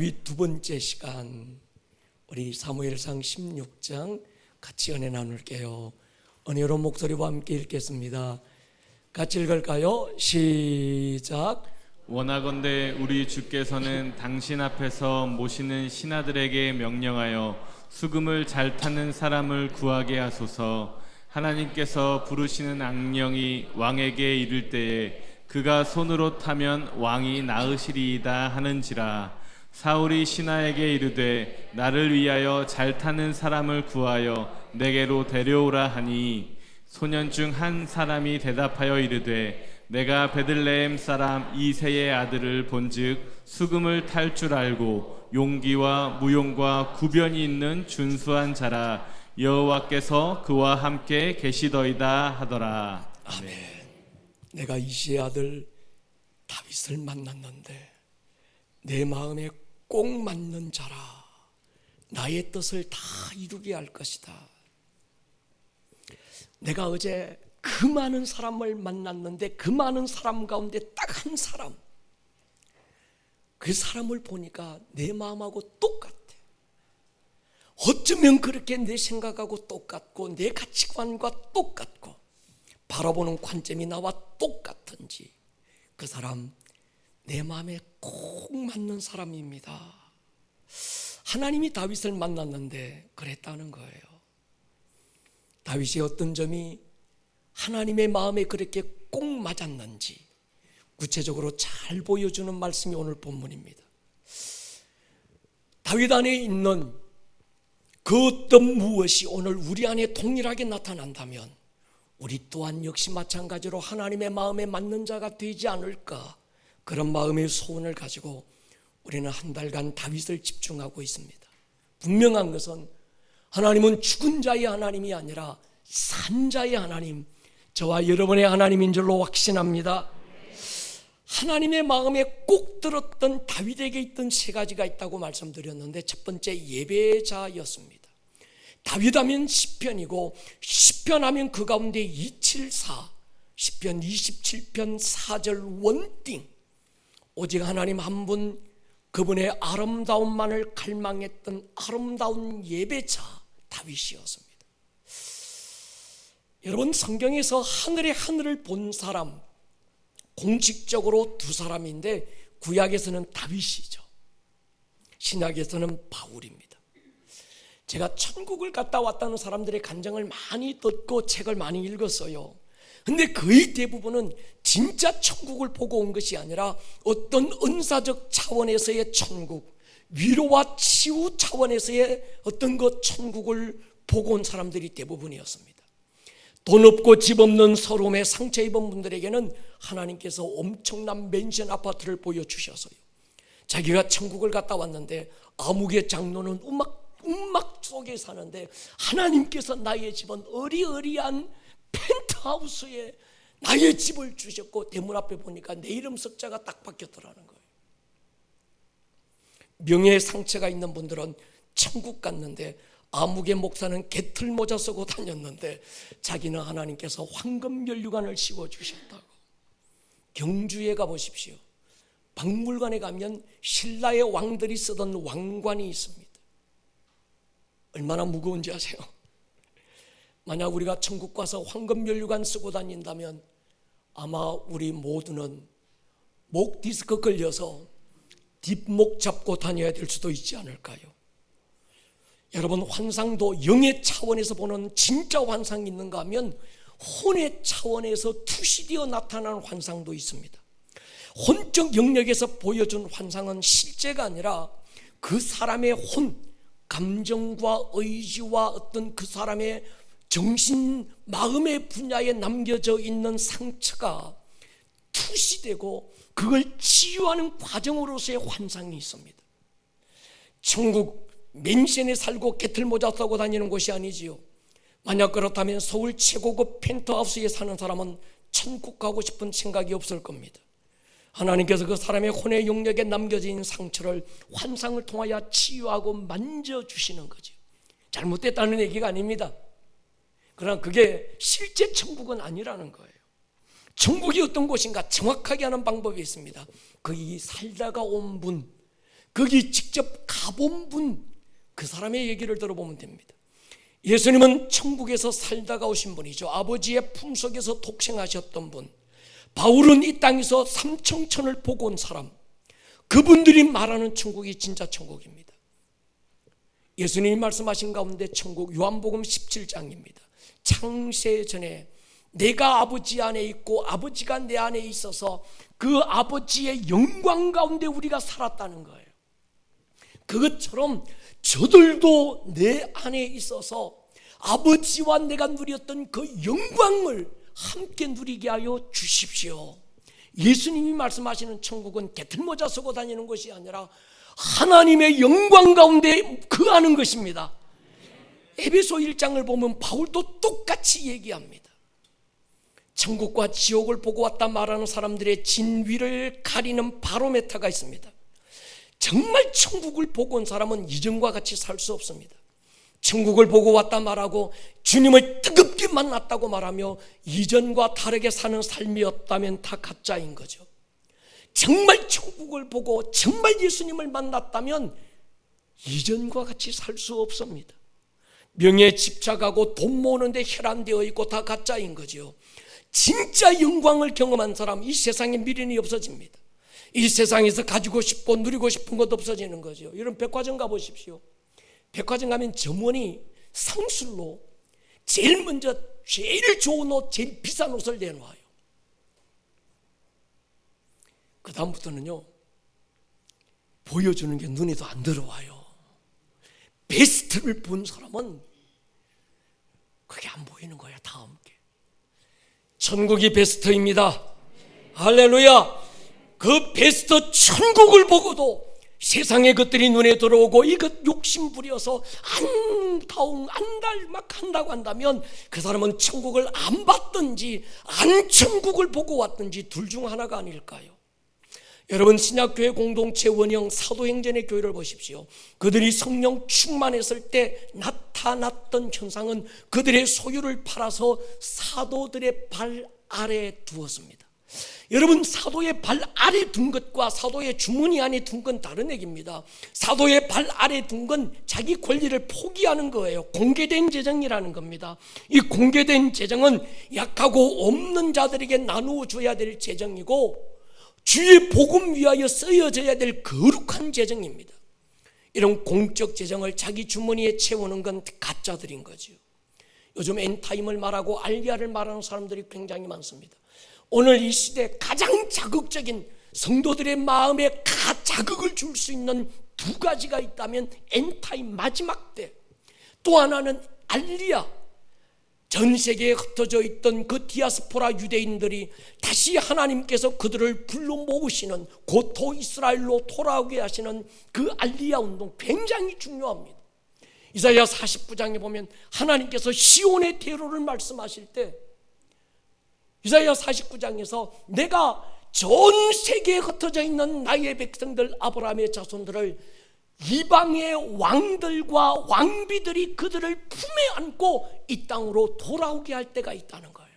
다윗 두 번째 시간, 우리 사무엘상 16장 같이 은혜 나눌게요. 은혜로운 목소리와 함께 읽겠습니다. 같이 읽을까요? 시작. 원하건대 우리 주께서는 당신 앞에서 모시는 신하들에게 명령하여 수금을 잘 타는 사람을 구하게 하소서. 하나님께서 부르시는 악령이 왕에게 이를 때에 그가 손으로 타면 왕이 나으시리이다 하는지라. 사울이 신하에게 이르되 나를 위하여 잘 타는 사람을 구하여 내게로 데려오라 하니, 소년 중 한 사람이 대답하여 이르되 내가 베들레헴 사람 이새의 아들을 본즉 수금을 탈 줄 알고 용기와 무용과 구변이 있는 준수한 자라. 여호와께서 그와 함께 계시더이다 하더라. 아멘. 내가 이새의 아들 다윗을 만났는데 내 마음에 꼭 맞는 자라. 나의 뜻을 다 이루게 할 것이다. 내가 어제 그 많은 사람을 만났는데 그 많은 사람 가운데 딱 한 사람, 그 사람을 보니까 내 마음하고 똑같아. 어쩌면 그렇게 내 생각하고 똑같고 내 가치관과 똑같고 바라보는 관점이 나와 똑같은지 그 사람 내 마음에 꼭 맞는 사람입니다. 하나님이 다윗을 만났는데 그랬다는 거예요. 다윗의 어떤 점이 하나님의 마음에 그렇게 꼭 맞았는지 구체적으로 잘 보여주는 말씀이 오늘 본문입니다. 다윗 안에 있는 그 어떤 무엇이 오늘 우리 안에 동일하게 나타난다면 우리 또한 역시 마찬가지로 하나님의 마음에 맞는 자가 되지 않을까, 그런 마음의 소원을 가지고 우리는 한 달간 다윗을 집중하고 있습니다. 분명한 것은 하나님은 죽은 자의 하나님이 아니라 산 자의 하나님, 저와 여러분의 하나님인 줄로 확신합니다. 하나님의 마음에 꼭 들었던 다윗에게 있던 세 가지가 있다고 말씀드렸는데, 첫 번째 예배자였습니다. 다윗 하면 시편이고, 시편 하면 그 가운데 274, 시편 27편 4절 원띵, 오직 하나님 한 분, 그분의 아름다움만을 갈망했던 아름다운 예배자 다윗이었습니다. 여러분, 성경에서 하늘의 하늘을 본 사람 공식적으로 두 사람인데, 구약에서는 다윗이죠, 신약에서는 바울입니다. 제가 천국을 갔다 왔다는 사람들의 간증을 많이 듣고 책을 많이 읽었어요. 근데 거의 대부분은 진짜 천국을 보고 온 것이 아니라 어떤 은사적 차원에서의 천국, 위로와 치유 차원에서의 어떤 그 천국을 보고 온 사람들이 대부분이었습니다. 돈 없고 집 없는 서러움에 상처 입은 분들에게는 하나님께서 엄청난 맨션 아파트를 보여주셔서요, 자기가 천국을 갔다 왔는데 아무개 장로는 음악 속에 사는데 하나님께서 나의 집은 어리어리한 펜트하우스에 나의 집을 주셨고, 대문 앞에 보니까 내 이름 석자가 딱 박혔더라는 거예요. 명예의 상처가 있는 분들은 천국 갔는데 아무개 목사는 개틀모자 쓰고 다녔는데 자기는 하나님께서 황금면류관을 씌워주셨다고. 경주에 가보십시오. 박물관에 가면 신라의 왕들이 쓰던 왕관이 있습니다. 얼마나 무거운지 아세요? 만약 우리가 천국 가서 황금면류관 쓰고 다닌다면 아마 우리 모두는 목 디스크 걸려서 뒷목 잡고 다녀야 될 수도 있지 않을까요? 여러분, 환상도 영의 차원에서 보는 진짜 환상이 있는가 하면 혼의 차원에서 투시되어 나타나는 환상도 있습니다. 혼적 영역에서 보여준 환상은 실제가 아니라 그 사람의 혼, 감정과 의지와 어떤 그 사람의 정신, 마음의 분야에 남겨져 있는 상처가 투시되고 그걸 치유하는 과정으로서의 환상이 있습니다. 천국 맨션에 살고 개틀모자 쓰고 다니는 곳이 아니지요. 만약 그렇다면 서울 최고급 펜트하우스에 사는 사람은 천국 가고 싶은 생각이 없을 겁니다. 하나님께서 그 사람의 혼의 영역에 남겨져 있는 상처를 환상을 통하여 치유하고 만져주시는 거죠. 잘못됐다는 얘기가 아닙니다. 그러나 그게 실제 천국은 아니라는 거예요. 천국이 어떤 곳인가 정확하게 하는 방법이 있습니다. 거기 살다가 온 분, 거기 직접 가본 분, 그 사람의 얘기를 들어보면 됩니다. 예수님은 천국에서 살다가 오신 분이죠. 아버지의 품속에서 독생하셨던 분. 바울은 이 땅에서 삼청천을 보고 온 사람. 그분들이 말하는 천국이 진짜 천국입니다. 예수님이 말씀하신 가운데 천국, 요한복음 17장입니다. 창세 전에 내가 아버지 안에 있고 아버지가 내 안에 있어서 그 아버지의 영광 가운데 우리가 살았다는 거예요. 그것처럼 저들도 내 안에 있어서 아버지와 내가 누렸던 그 영광을 함께 누리게 하여 주십시오. 예수님이 말씀하시는 천국은 개틀모자 쓰고 다니는 것이 아니라 하나님의 영광 가운데 거하는 것입니다. 에베소 1장을 보면 바울도 똑같이 얘기합니다. 천국과 지옥을 보고 왔다 말하는 사람들의 진위를 가리는 바로메터가 있습니다. 정말 천국을 보고 온 사람은 이전과 같이 살 수 없습니다. 천국을 보고 왔다 말하고 주님을 뜨겁게 만났다고 말하며 이전과 다르게 사는 삶이었다면 다 가짜인 거죠. 정말 천국을 보고 정말 예수님을 만났다면 이전과 같이 살 수 없습니다. 명예에 집착하고 돈 모으는데 혈안되어 있고 다 가짜인 거죠. 진짜 영광을 경험한 사람, 이 세상에 미련이 없어집니다. 이 세상에서 가지고 싶고 누리고 싶은 것 없어지는 거죠. 여러분 백화점 가보십시오. 백화점 가면 점원이 상술로 제일 먼저 제일 좋은 옷, 제일 비싼 옷을 내놓아요. 그 다음부터는요, 보여주는 게 눈에도 안 들어와요. 베스트를 본 사람은 그게 안 보이는 거야. 다음 게 천국이 베스트입니다. 할렐루야. 그 베스트 천국을 보고도 세상의 것들이 눈에 들어오고 이것 욕심 부려서 안달 막 한다고 한다면 그 사람은 천국을 안 봤든지 안 천국을 보고 왔든지 둘 중 하나가 아닐까요? 여러분 신약교회 공동체 원형 사도행전의 교회를 보십시오. 그들이 성령 충만했을 때 나타났던 현상은 그들의 소유를 팔아서 사도들의 발 아래에 두었습니다. 여러분 사도의 발 아래 둔 것과 사도의 주머니 안에 둔 건 다른 얘기입니다. 사도의 발 아래 둔 건 자기 권리를 포기하는 거예요. 공개된 재정이라는 겁니다. 이 공개된 재정은 약하고 없는 자들에게 나누어 줘야 될 재정이고 주의 복음 위하여 쓰여져야 될 거룩한 재정입니다. 이런 공적 재정을 자기 주머니에 채우는 건 가짜들인 거죠. 요즘 엔타임을 말하고 알리야를 말하는 사람들이 굉장히 많습니다. 오늘 이 시대 가장 자극적인 성도들의 마음에 자극을 줄 수 있는 두 가지가 있다면 엔타임 마지막 때, 또 하나는 알리야. 전 세계에 흩어져 있던 그 디아스포라 유대인들이 다시 하나님께서 그들을 불러 모으시는 고토 이스라엘로 돌아오게 하시는 그 알리야 운동 굉장히 중요합니다. 이사야 49장에 보면 하나님께서 시온의 대로를 말씀하실 때 이사야 49장에서 내가 전 세계에 흩어져 있는 나의 백성들 아브라함의 자손들을 이방의 왕들과 왕비들이 그들을 품에 안고 이 땅으로 돌아오게 할 때가 있다는 거예요.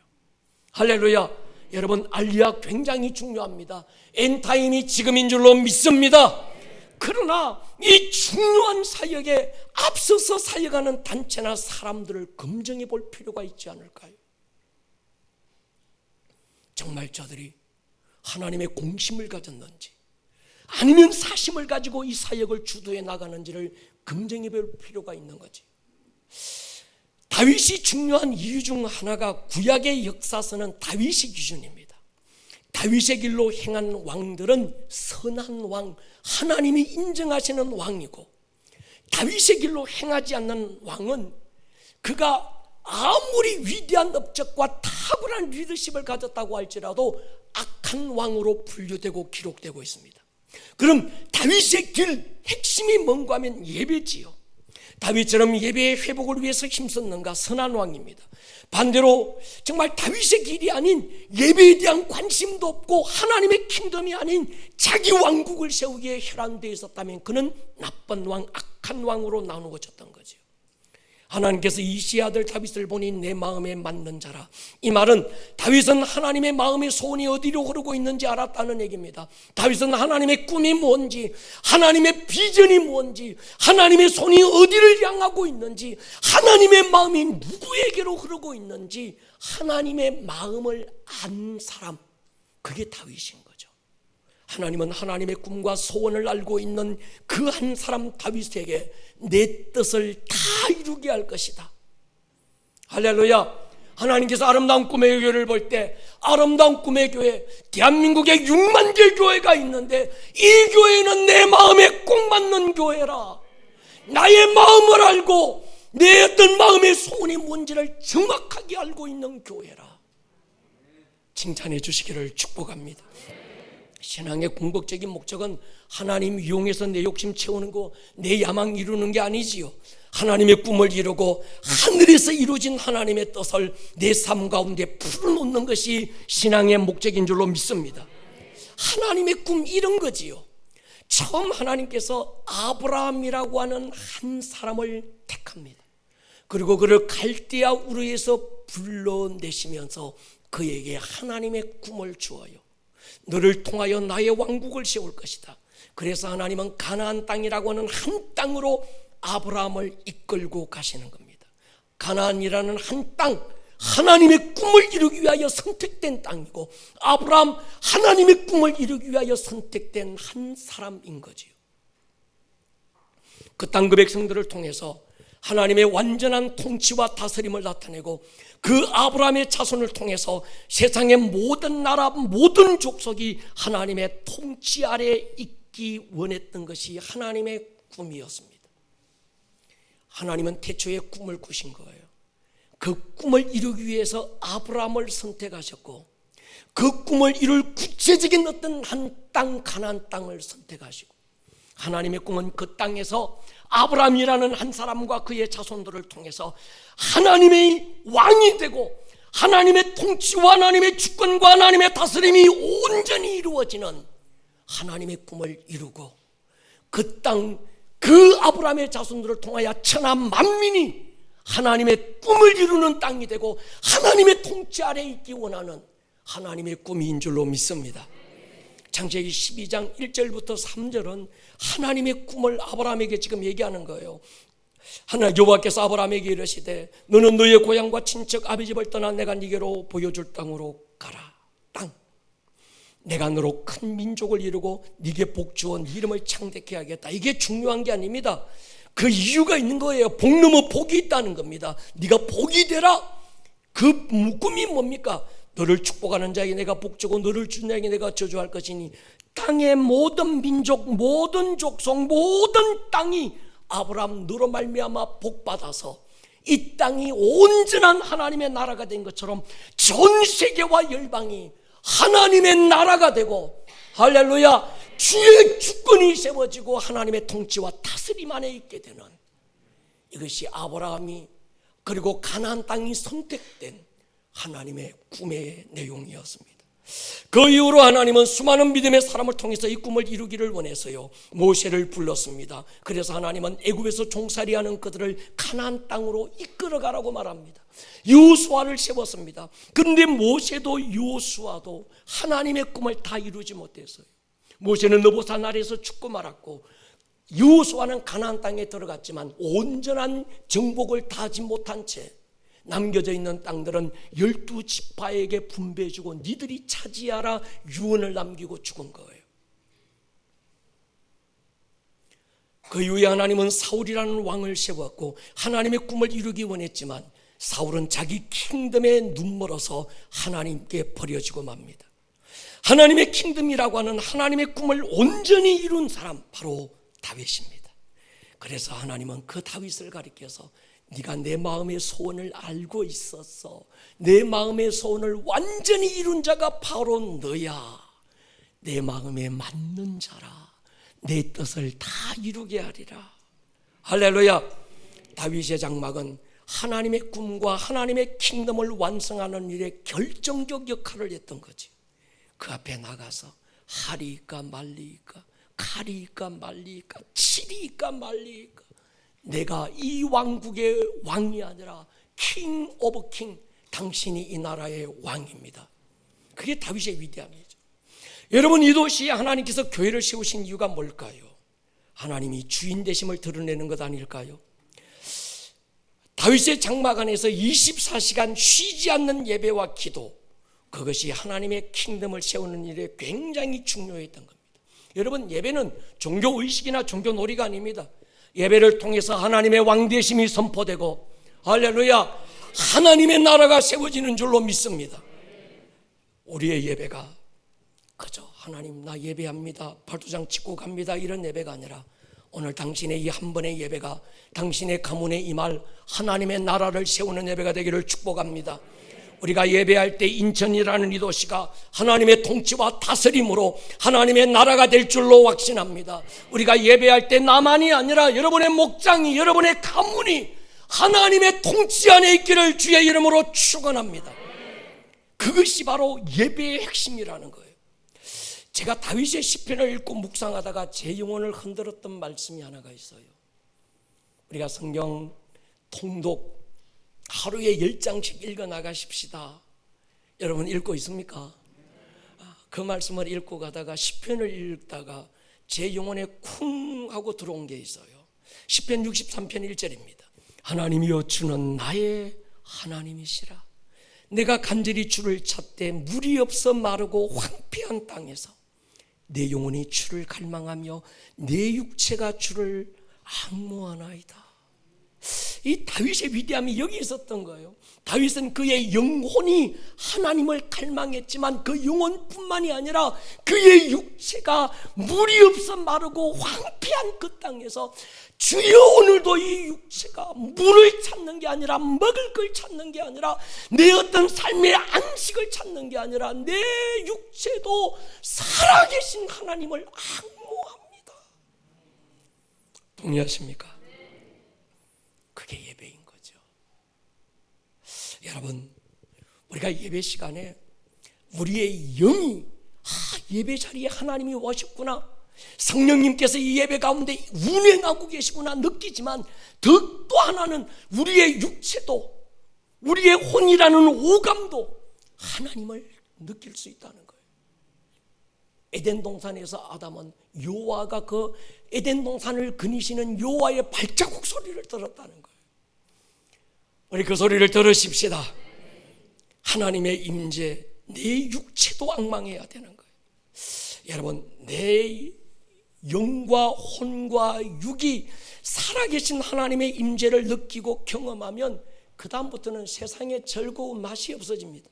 할렐루야. 여러분 알리야 굉장히 중요합니다. 엔타임이 지금인 줄로 믿습니다. 그러나 이 중요한 사역에 앞서서 사역하는 단체나 사람들을 검증해 볼 필요가 있지 않을까요? 정말 저들이 하나님의 공심을 가졌는지 아니면 사심을 가지고 이 사역을 주도해 나가는지를 검증해 볼 필요가 있는 거지. 다윗이 중요한 이유 중 하나가 구약의 역사서는 다윗이 기준입니다. 다윗의 길로 행한 왕들은 선한 왕, 하나님이 인정하시는 왕이고, 다윗의 길로 행하지 않는 왕은 그가 아무리 위대한 업적과 탁월한 리더십을 가졌다고 할지라도 악한 왕으로 분류되고 기록되고 있습니다. 그럼 다윗의 길 핵심이 뭔가 하면 예배지요. 다윗처럼 예배의 회복을 위해서 힘썼는가? 선한 왕입니다. 반대로 정말 다윗의 길이 아닌 예배에 대한 관심도 없고 하나님의 킹덤이 아닌 자기 왕국을 세우기에 혈안되어 있었다면 그는 나쁜 왕, 악한 왕으로 나누어졌던 거죠. 하나님께서 이시의 아들 다윗을 보니 내 마음에 맞는 자라. 이 말은 다윗은 하나님의 마음의 소원이 어디로 흐르고 있는지 알았다는 얘기입니다. 다윗은 하나님의 꿈이 뭔지, 하나님의 비전이 뭔지, 하나님의 손이 어디를 향하고 있는지, 하나님의 마음이 누구에게로 흐르고 있는지 하나님의 마음을 안 사람, 그게 다윗인 거죠. 하나님은 하나님의 꿈과 소원을 알고 있는 그 한 사람 다윗에게 내 뜻을 다 이루게 할 것이다. 할렐루야. 하나님께서 아름다운 꿈의 교회를 볼 때 아름다운 꿈의 교회, 대한민국에 6만 개 교회가 있는데 이 교회는 내 마음에 꼭 맞는 교회라. 나의 마음을 알고 내 어떤 마음의 소원이 뭔지를 정확하게 알고 있는 교회라. 칭찬해 주시기를 축복합니다. 신앙의 궁극적인 목적은 하나님 이용해서 내 욕심 채우는 거, 내 야망 이루는 게 아니지요. 하나님의 꿈을 이루고 하늘에서 이루어진 하나님의 뜻을 내 삶 가운데 풀어놓는 것이 신앙의 목적인 줄로 믿습니다. 하나님의 꿈 이런 거지요. 처음 하나님께서 아브라함이라고 하는 한 사람을 택합니다. 그리고 그를 갈대아 우르에서 불러내시면서 그에게 하나님의 꿈을 주어요. 너를 통하여 나의 왕국을 세울 것이다. 그래서 하나님은 가나안 땅이라고 하는 한 땅으로 아브라함을 이끌고 가시는 겁니다. 가나안이라는 한 땅, 하나님의 꿈을 이루기 위하여 선택된 땅이고 아브라함 하나님의 꿈을 이루기 위하여 선택된 한 사람인 거지요. 그 땅 그 백성들을 통해서 하나님의 완전한 통치와 다스림을 나타내고 그 아브라함의 자손을 통해서 세상의 모든 나라, 모든 족속이 하나님의 통치 아래 있기 원했던 것이 하나님의 꿈이었습니다. 하나님은 태초에 꿈을 꾸신 거예요. 그 꿈을 이루기 위해서 아브라함을 선택하셨고 그 꿈을 이룰 구체적인 어떤 한 땅, 가나안 땅을 선택하시고 하나님의 꿈은 그 땅에서 아브라함이라는 한 사람과 그의 자손들을 통해서 하나님의 왕이 되고 하나님의 통치와 하나님의 주권과 하나님의 다스림이 온전히 이루어지는 하나님의 꿈을 이루고 그 땅, 그 아브라함의 자손들을 통하여 천하 만민이 하나님의 꿈을 이루는 땅이 되고 하나님의 통치 아래에 있기 원하는 하나님의 꿈인 줄로 믿습니다. 창세기 12장 1절부터 3절은 하나님의 꿈을 아브라함에게 지금 얘기하는 거예요. 하나님 여호와께서 아브라함에게 이르시되 너는 너의 고향과 친척 아비 집을 떠나 내가 네게로 보여줄 땅으로 가라. 땅. 내가 너로 큰 민족을 이루고 네게 복 주어 네 이름을 창대케 하겠다. 이게 중요한 게 아닙니다. 그 이유가 있는 거예요. 복 넘어 복이 있다는 겁니다. 네가 복이 되라. 그 꿈이 뭡니까? 너를 축복하는 자에게 내가 복 주고 너를 주는 자에게 내가 저주할 것이니 땅의 모든 민족, 모든 족속, 모든 땅이 아브라함 너로 말미암아 복받아서 이 땅이 온전한 하나님의 나라가 된 것처럼 전 세계와 열방이 하나님의 나라가 되고 할렐루야 주의 주권이 세워지고 하나님의 통치와 다스림 안에 있게 되는 이것이 아브라함이 그리고 가나안 땅이 선택된 하나님의 꿈의 내용이었습니다. 그 이후로 하나님은 수많은 믿음의 사람을 통해서 이 꿈을 이루기를 원해서요 모세를 불렀습니다. 그래서 하나님은 애굽에서 종살이하는 그들을 가나안 땅으로 이끌어가라고 말합니다. 여호수아를 세웠습니다. 그런데 모세도 여호수아도 하나님의 꿈을 다 이루지 못했어요. 모세는 느보산 아래에서 죽고 말았고 여호수아는 가나안 땅에 들어갔지만 온전한 정복을 다 하지 못한 채 남겨져 있는 땅들은 12지파에게 분배해주고 니들이 차지하라 유언을 남기고 죽은 거예요. 그 이후에 하나님은 사울이라는 왕을 세웠고 하나님의 꿈을 이루기 원했지만 사울은 자기 킹덤에 눈멀어서 하나님께 버려지고 맙니다. 하나님의 킹덤이라고 하는 하나님의 꿈을 온전히 이룬 사람 바로 다윗입니다. 그래서 하나님은 그 다윗을 가리켜서 네가 내 마음의 소원을 알고 있었어. 내 마음의 소원을 완전히 이룬 자가 바로 너야. 내 마음에 맞는 자라. 내 뜻을 다 이루게 하리라. 할렐루야. 다윗의 장막은 하나님의 꿈과 하나님의 킹덤을 완성하는 일에 결정적 역할을 했던 거지. 그 앞에 나가서 하리이까 말리이까 가리이까 말리이까 치리이까 말리이까 내가 이 왕국의 왕이 아니라 킹 오브 킹, 당신이 이 나라의 왕입니다. 그게 다윗의 위대함이죠. 여러분, 이 도시에 하나님께서 교회를 세우신 이유가 뭘까요? 하나님이 주인 되심을 드러내는 것 아닐까요? 다윗의 장막 안에서 24시간 쉬지 않는 예배와 기도, 그것이 하나님의 킹덤을 세우는 일에 굉장히 중요했던 겁니다. 여러분, 예배는 종교의식이나 종교놀이가 아닙니다. 예배를 통해서 하나님의 왕되심이 선포되고, 할렐루야, 하나님의 나라가 세워지는 줄로 믿습니다. 우리의 예배가 그저 하나님 나 예배합니다, 발도장 찍고 갑니다, 이런 예배가 아니라 오늘 당신의 이 한 번의 예배가 당신의 가문에 임할 하나님의 나라를 세우는 예배가 되기를 축복합니다. 우리가 예배할 때 인천이라는 이 도시가 하나님의 통치와 다스림으로 하나님의 나라가 될 줄로 확신합니다. 우리가 예배할 때 나만이 아니라 여러분의 목장이, 여러분의 가문이 하나님의 통치 안에 있기를 주의 이름으로 축원합니다. 그것이 바로 예배의 핵심이라는 거예요. 제가 다윗의 시편을 읽고 묵상하다가 제 영혼을 흔들었던 말씀이 하나가 있어요. 우리가 성경 통독 하루에 10장씩 읽어 나가십시다. 여러분 읽고 있습니까? 그 말씀을 읽고 가다가 시편을 읽다가 제 영혼에 쿵 하고 들어온 게 있어요. 시편 63편 1절입니다. 하나님이여, 주는 나의 하나님이시라. 내가 간절히 주를 찾되 물이 없어 마르고 황폐한 땅에서 내 영혼이 주를 갈망하며 내 육체가 주를 앙모하나이다. 이 다윗의 위대함이 여기 있었던 거예요. 다윗은 그의 영혼이 하나님을 갈망했지만 그 영혼뿐만이 아니라 그의 육체가 물이 없어 마르고 황폐한 그 땅에서 주여, 오늘도 이 육체가 물을 찾는 게 아니라 먹을 걸 찾는 게 아니라 내 어떤 삶의 안식을 찾는 게 아니라 내 육체도 살아계신 하나님을 앙모합니다. 동의하십니까? 그게 예배인 거죠. 여러분, 우리가 예배 시간에 우리의 영이 예배 자리에 하나님이 오셨구나, 성령님께서 이 예배 가운데 운행하고 계시구나 느끼지만 더 또 하나는 우리의 육체도, 우리의 혼이라는 오감도 하나님을 느낄 수 있다는 거예요. 에덴 동산에서 아담은 여호와가 그 에덴 동산을 거니시는 여호와의 발자국 소리를 들었다는 거예요. 우리 그 소리를 들으십시다. 하나님의 임재, 내 육체도 앙망해야 되는 거예요. 여러분, 내 영과 혼과 육이 살아계신 하나님의 임재를 느끼고 경험하면 그 다음부터는 세상의 즐거운 맛이 없어집니다.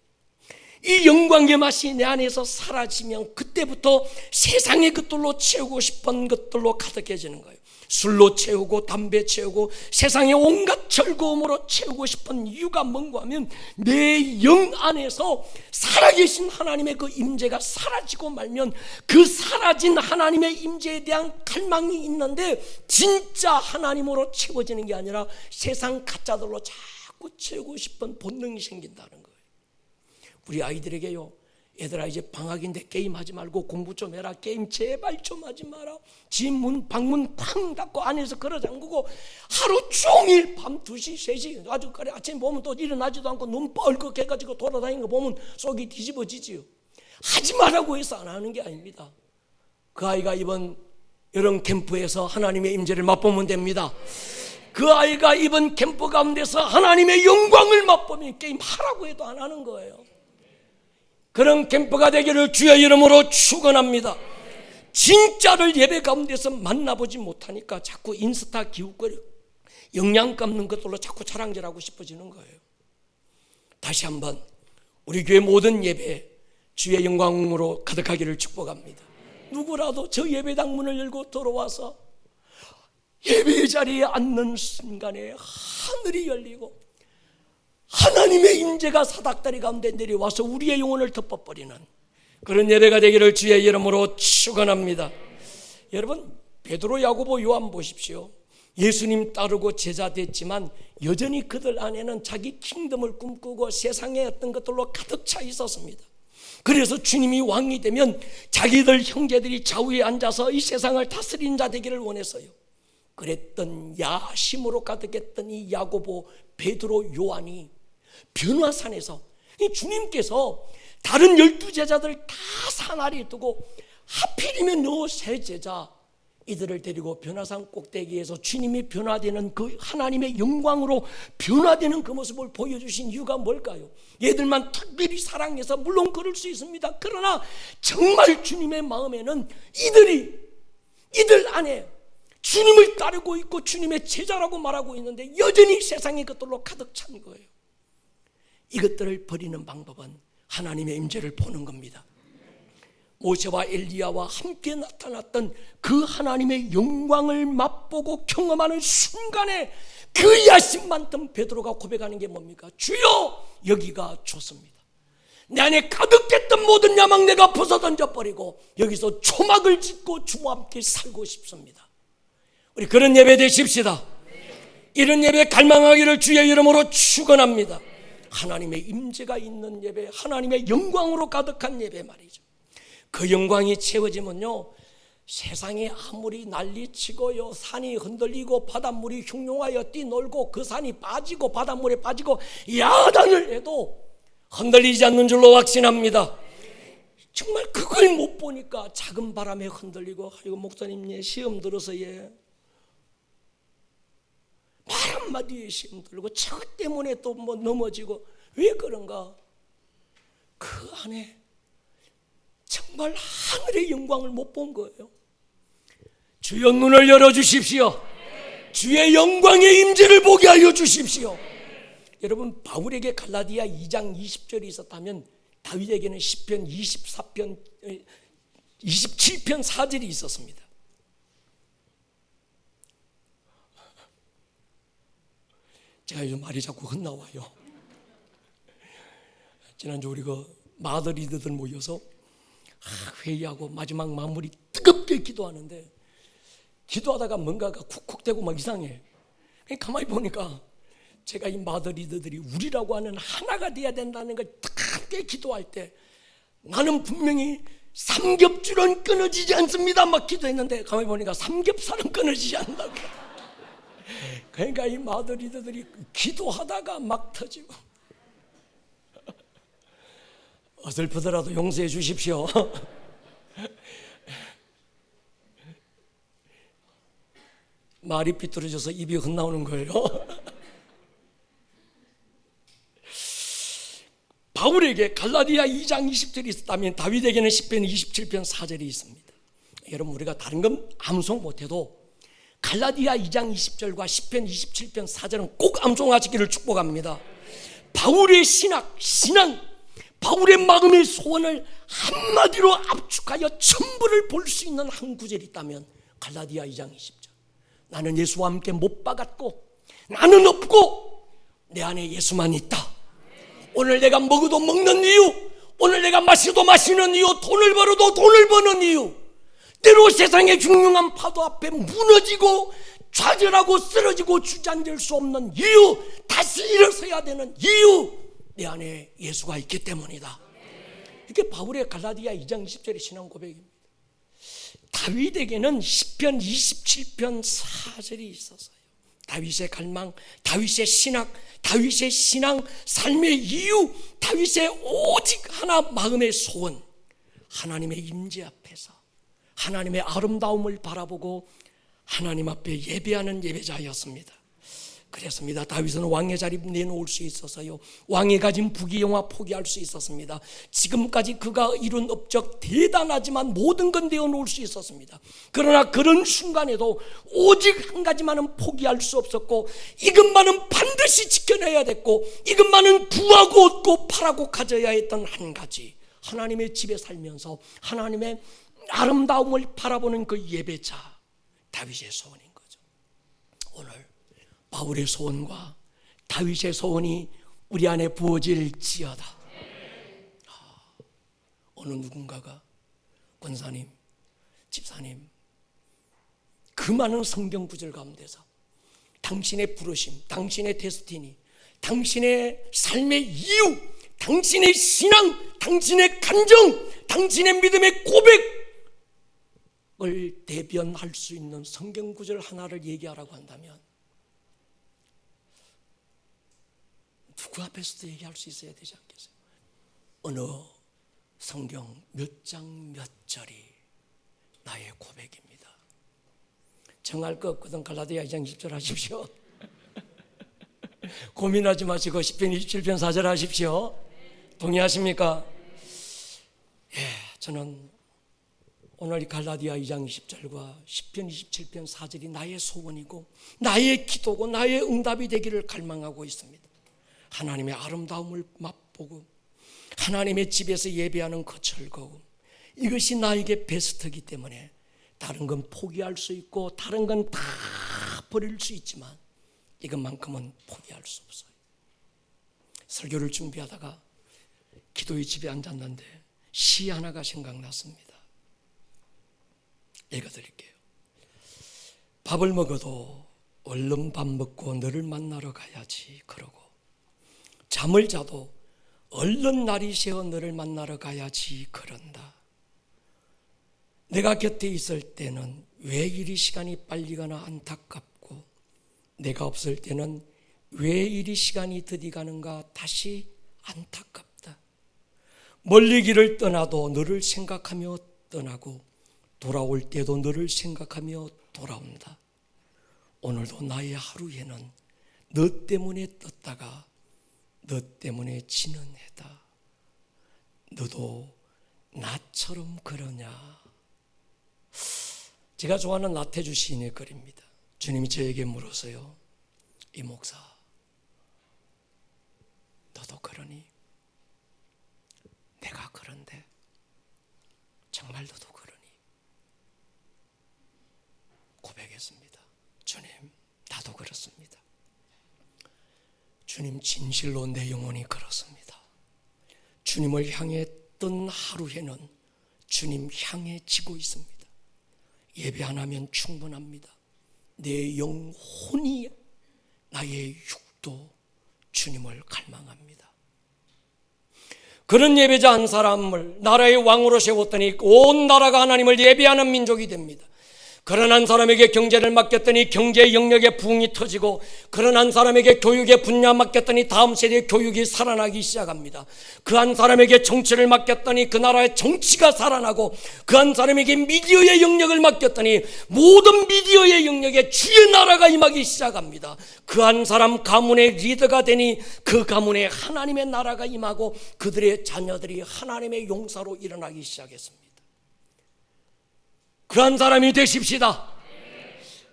이 영광의 맛이 내 안에서 사라지면 그때부터 세상의 것들로 채우고 싶은 것들로 가득해지는 거예요. 술로 채우고 담배 채우고 세상의 온갖 즐거움으로 채우고 싶은 이유가 뭔가 하면 내 영 안에서 살아계신 하나님의 그 임재가 사라지고 말면 그 사라진 하나님의 임재에 대한 갈망이 있는데 진짜 하나님으로 채워지는 게 아니라 세상 가짜들로 자꾸 채우고 싶은 본능이 생긴다는 거예요. 우리 아이들에게요, 얘들아 이제 방학인데 게임하지 말고 공부 좀 해라. 게임 제발 좀 하지 마라. 집 문 방문 쾅 닫고 안에서 걸어 잠그고 하루 종일 밤 2시 3시 아주 그래 아침에 보면 또 일어나지도 않고 눈 뻘겋게 돌아다니는 거 보면 속이 뒤집어지지요. 하지 말라고 해서 안 하는 게 아닙니다. 그 아이가 이번 여름 캠프에서 하나님의 임재를 맛보면 됩니다. 그 아이가 이번 캠프 가운데서 하나님의 영광을 맛보면 게임 하라고 해도 안 하는 거예요. 그런 캠프가 되기를 주의 이름으로 축원합니다. 진짜를 예배 가운데서 만나보지 못하니까 자꾸 인스타 기웃거리 영양 깎는 것들로 자꾸 자랑질하고 싶어지는 거예요. 다시 한번 우리 교회 모든 예배 주의 영광으로 가득하기를 축복합니다. 누구라도 저 예배당 문을 열고 들어와서 예배 자리에 앉는 순간에 하늘이 열리고 하나님의 임재가 사닥다리 가운데 내려와서 우리의 영혼을 덮어버리는 그런 예배가 되기를 주의 이름으로 축원합니다. 여러분, 베드로, 야고보, 요한 보십시오. 예수님 따르고 제자 됐지만 여전히 그들 안에는 자기 킹덤을 꿈꾸고 세상의 어떤 것들로 가득 차 있었습니다. 그래서 주님이 왕이 되면 자기들 형제들이 좌우에 앉아서 이 세상을 다스리는 자 되기를 원했어요. 그랬던 야심으로 가득했던 이 야고보, 베드로, 요한이 변화산에서 주님께서 다른 12제자들 다 사나리 두고 하필이면 너 세 제자 이들을 데리고 변화산 꼭대기에서 주님이 변화되는 그 하나님의 영광으로 변화되는 그 모습을 보여주신 이유가 뭘까요? 얘들만 특별히 사랑해서 물론 그럴 수 있습니다. 그러나 정말 주님의 마음에는 이들 안에 주님을 따르고 있고 주님의 제자라고 말하고 있는데 여전히 세상의 것들로 가득 찬 거예요. 이것들을 버리는 방법은 하나님의 임재를 보는 겁니다. 모세와 엘리야와 함께 나타났던 그 하나님의 영광을 맛보고 경험하는 순간에 그 야심 많던 베드로가 고백하는 게 뭡니까? 주여, 여기가 좋습니다. 내 안에 가득했던 모든 야망 내가 벗어던져버리고 여기서 초막을 짓고 주와 함께 살고 싶습니다. 우리 그런 예배 되십시다. 이런 예배 갈망하기를 주의 이름으로 축원합니다. 하나님의 임재가 있는 예배, 하나님의 영광으로 가득한 예배 말이죠. 그 영광이 채워지면요, 세상에 아무리 난리치고요, 산이 흔들리고 바닷물이 흉흉하여 뛰놀고 그 산이 빠지고 바닷물에 빠지고 야단을 해도 흔들리지 않는 줄로 확신합니다. 정말 그걸 못 보니까 작은 바람에 흔들리고, 이거 목사님 시험 들어서 말 한마디에 시험 들고 저 때문에 또 뭐 넘어지고, 왜 그런가? 그 안에 정말 하늘의 영광을 못 본 거예요. 주여 눈을 열어주십시오. 주의 영광의 임재를 보게 하여 주십시오. 여러분, 바울에게 갈라디아 2장 20절이 있었다면 다윗에게는 시편 27편 4절이 있었습니다. 제가 요즘 말이 자꾸 헛나와요. 지난주 우리 그 마더리드들 모여서 회의하고 마지막 마무리 뜨겁게 기도하는데, 기도하다가 뭔가가 쿡쿡대고 막 이상해. 가만히 보니까 제가 이 마더리드들이 우리라고 하는 하나가 돼야 된다는 걸 뜨겁게 기도할 때, 나는 분명히 삼겹줄은 끊어지지 않습니다 막 기도했는데, 가만히 보니까 삼겹살은 끊어지지 않는다고. 그러니까 이 마더리드들이 기도하다가 막 터지고. 어설프더라도 용서해 주십시오. 말이 삐뚤어져서 입이 헛나오는 거예요. 바울에게 갈라디아 2장 20절이 있었다면 다윗에게는 시편 27편 4절이 있습니다. 여러분, 우리가 다른 건 암송 못해도 갈라디아 2장 20절과 시편 27편 4절은 꼭 암송하시기를 축복합니다. 바울의 신앙, 바울의 마음의 소원을 한마디로 압축하여 전부를 볼 수 있는 한 구절이 있다면 갈라디아 2장 20절. 나는 예수와 함께 못 박았고 나는 없고 내 안에 예수만 있다. 오늘 내가 먹어도 먹는 이유, 오늘 내가 마셔도 마시는 이유, 돈을 벌어도 돈을 버는 이유, 때로 세상의 흉흉한 파도 앞에 무너지고 좌절하고 쓰러지고 주저앉을 수 없는 이유, 다시 일어서야 되는 이유, 내 안에 예수가 있기 때문이다. 이게 바울의 갈라디아 2장 20절의 신앙 고백입니다. 다윗에게는 시편 27편 4절이 있었어요. 다윗의 갈망, 다윗의 신앙, 삶의 이유, 다윗의 오직 하나 마음의 소원, 하나님의 임재 앞에서 하나님의 아름다움을 바라보고 하나님 앞에 예배하는 예배자였습니다. 그랬습니다. 다윗은 왕의 자리 내놓을 수 있어서요, 왕이 가진 부귀영화 포기할 수 있었습니다. 지금까지 그가 이룬 업적 대단하지만 모든 건 내어놓을 수 있었습니다. 그러나 그런 순간에도 오직 한 가지만은 포기할 수 없었고, 이것만은 반드시 지켜내야 됐고, 이것만은 구하고 얻고 팔하고 가져야 했던 한 가지, 하나님의 집에 살면서 하나님의 아름다움을 바라보는 그 예배자 다윗의 소원인 거죠. 오늘 바울의 소원과 다윗의 소원이 우리 안에 부어질지어다. 어느 누군가가, 권사님, 집사님, 그 많은 성경 구절 가운데서 당신의 부르심, 당신의 데스티니, 당신의 삶의 이유, 당신의 신앙, 당신의 감정, 당신의 믿음의 고백, 대변할 수 있는 성경 구절 하나를 얘기하라고 한다면 누구 앞에서도 얘기할 수 있어야 되지 않겠어요? 어느 성경 몇 장 몇 절이 나의 고백입니다. 정할 거 없거든. 갈라디아 2장 10절 하십시오. 고민하지 마시고 시편 27편 4절 하십시오. 동의하십니까? 예, 저는 오늘 이 갈라디아 2장 20절과 시편 27편 4절이 나의 소원이고 나의 기도고 나의 응답이 되기를 갈망하고 있습니다. 하나님의 아름다움을 맛보고 하나님의 집에서 예배하는 그 즐거움, 이것이 나에게 베스트이기 때문에 다른 건 포기할 수 있고 다른 건 다 버릴 수 있지만 이것만큼은 포기할 수 없어요. 설교를 준비하다가 기도의 집에 앉았는데 시 하나가 생각났습니다. 읽어드릴게요. 밥을 먹어도 얼른 밥 먹고 너를 만나러 가야지 그러고, 잠을 자도 얼른 날이 새어 너를 만나러 가야지 그런다. 내가 곁에 있을 때는 왜 이리 시간이 빨리 가나 안타깝고, 내가 없을 때는 왜 이리 시간이 더디 가는가 다시 안타깝다. 멀리 길을 떠나도 너를 생각하며 떠나고 돌아올 때도 너를 생각하며 돌아온다. 오늘도 나의 하루에는 너 때문에 떴다가 너 때문에 지는 해다. 너도 나처럼 그러냐. 제가 좋아하는 나태주 시인의 글입니다. 주님이 저에게 물어서요, 이 목사, 너도 그러니? 내가 그런데 정말 너도 그러니? 고백했습니다. 주님, 나도 그렇습니다. 주님, 진실로 내 영혼이 그렇습니다. 주님을 향했던 하루에는 주님 향해지고 있습니다. 예배 안 하면 충분합니다. 내 영혼이, 나의 육도 주님을 갈망합니다. 그런 예배자 한 사람을 나라의 왕으로 세웠더니 온 나라가 하나님을 예배하는 민족이 됩니다. 그런 한 사람에게 경제를 맡겼더니 경제 영역의 부흥이 터지고, 그런 한 사람에게 교육의 분야 맡겼더니 다음 세대의 교육이 살아나기 시작합니다. 그 한 사람에게 정치를 맡겼더니 그 나라의 정치가 살아나고, 그 한 사람에게 미디어의 영역을 맡겼더니 모든 미디어의 영역에 주의 나라가 임하기 시작합니다. 그 한 사람 가문의 리더가 되니 그 가문에 하나님의 나라가 임하고 그들의 자녀들이 하나님의 용사로 일어나기 시작했습니다. 그 한 사람이 되십시다.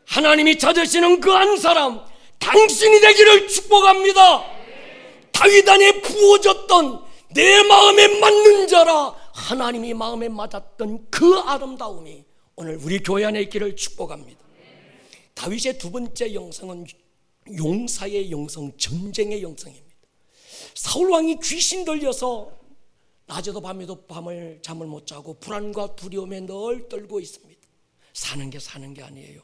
하나님이 찾으시는 그 한 사람, 당신이 되기를 축복합니다. 다윗 안에 부어졌던 내 마음에 맞는 자라 하나님이 마음에 맞았던 그 아름다움이 오늘 우리 교회 안에 있기를 축복합니다. 다윗의 두 번째 영성은 용사의 영성, 전쟁의 영성입니다. 사울왕이 귀신 들려서 낮에도 밤에도 잠을 못 자고 불안과 두려움에 늘 떨고 있습니다. 사는 게 아니에요.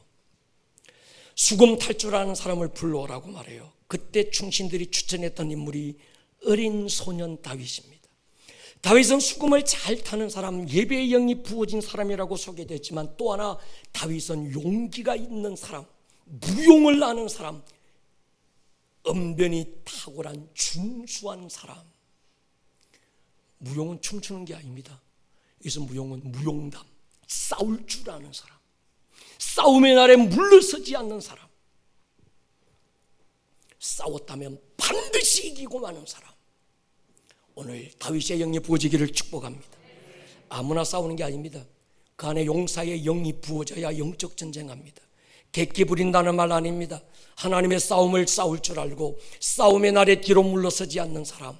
수금 탈주라는 사람을 불러오라고 말해요. 그때 충신들이 추천했던 인물이 어린 소년 다윗입니다. 다윗은 수금을 잘 타는 사람, 예배의 영이 부어진 사람이라고 소개됐지만 또 하나 다윗은 용기가 있는 사람, 무용을 아는 사람, 언변이 탁월한 준수한 사람. 무용은 춤추는 게 아닙니다. 여기서 무용은 무용담, 싸울 줄 아는 사람, 싸움의 날에 물러서지 않는 사람, 싸웠다면 반드시 이기고 마는 사람. 오늘 다윗의 영이 부어지기를 축복합니다. 아무나 싸우는 게 아닙니다. 그 안에 용사의 영이 부어져야 영적 전쟁합니다. 객기 부린다는 말 아닙니다. 하나님의 싸움을 싸울 줄 알고 싸움의 날에 뒤로 물러서지 않는 사람.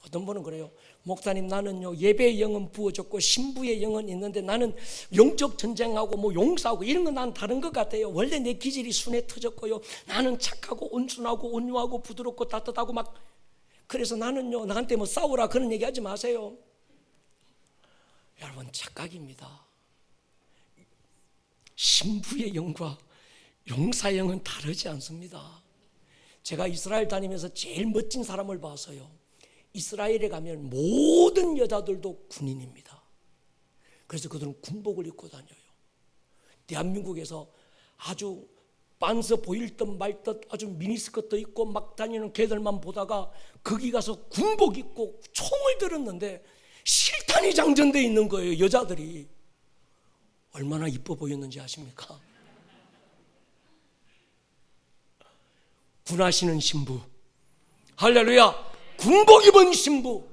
어떤 분은 그래요. 목사님, 나는요 예배의 영은 부어졌고 신부의 영은 있는데 나는 영적 전쟁하고 뭐 용사하고 이런 건 난 다른 것 같아요. 원래 내 기질이 순해 터졌고요, 나는 착하고 온순하고 온유하고 부드럽고 따뜻하고 막, 그래서 나는요 나한테 뭐 싸우라 그런 얘기 하지 마세요. 여러분, 착각입니다. 신부의 영과 용사의 영은 다르지 않습니다. 제가 이스라엘 다니면서 제일 멋진 사람을 봐서요, 이스라엘에 가면 모든 여자들도 군인입니다. 그래서 그들은 군복을 입고 다녀요. 대한민국에서 아주 반서 보일 듯 말 듯 아주 미니스커트 입고 막 다니는 걔들만 보다가 거기 가서 군복 입고 총을 들었는데 실탄이 장전되어 있는 거예요. 여자들이. 얼마나 이뻐 보였는지 아십니까? 군하시는 신부, 할렐루야, 군복 입은 신부,